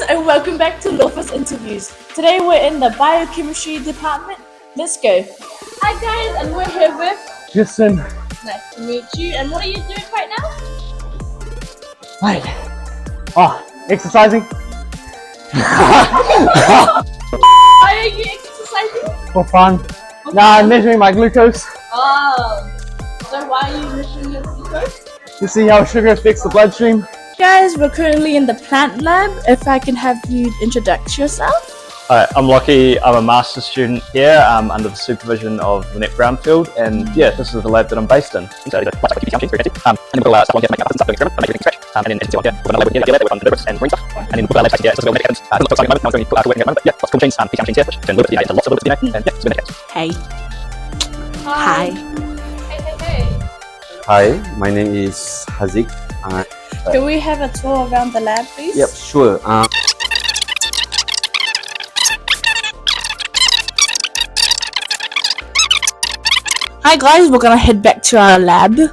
and welcome back to Lawfus Interviews. Today we're in the biochemistry department. Let's go. Hi guys, and we're here with Justin. Nice to meet you. And what are you doing right now? Exercising. Why are you exercising? For fun. Nah, I'm measuring my glucose Oh, so why are you measuring your glucose? to see how sugar affects the bloodstream. Guys, we're currently in the plant lab. If I can have you introduce yourself. Hi, I'm Lockie. I'm a master's student here under the supervision of Lynette Brownfield, and yeah, this is the lab that I'm based in. So, and then we've got stuff on here to make stuff doing experiments, making things fresh, and then on here, we've got a lab here, we've done deliberate and green stuff, and then we've got a lab here, so we'll make evidence. It doesn't look so exciting at the moment, no one's doing cool work at the moment, but yeah, lots of cool machines, PCR machines here, which can look at DNA, lots of little bits of DNA, and yeah, it's going to make Hey. Hi, my name is Hazik. Can we have a tour around the lab, please? Yep, sure. Hi guys, we're gonna head back to our lab. Thank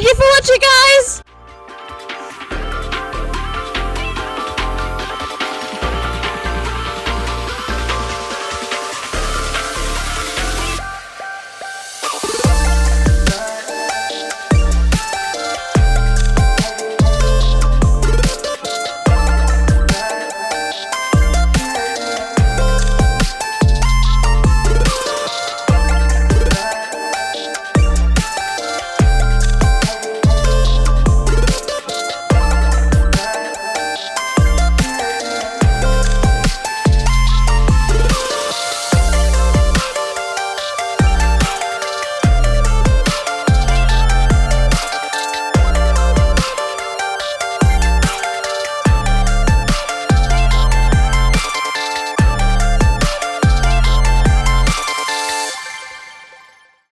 you for watching, guys!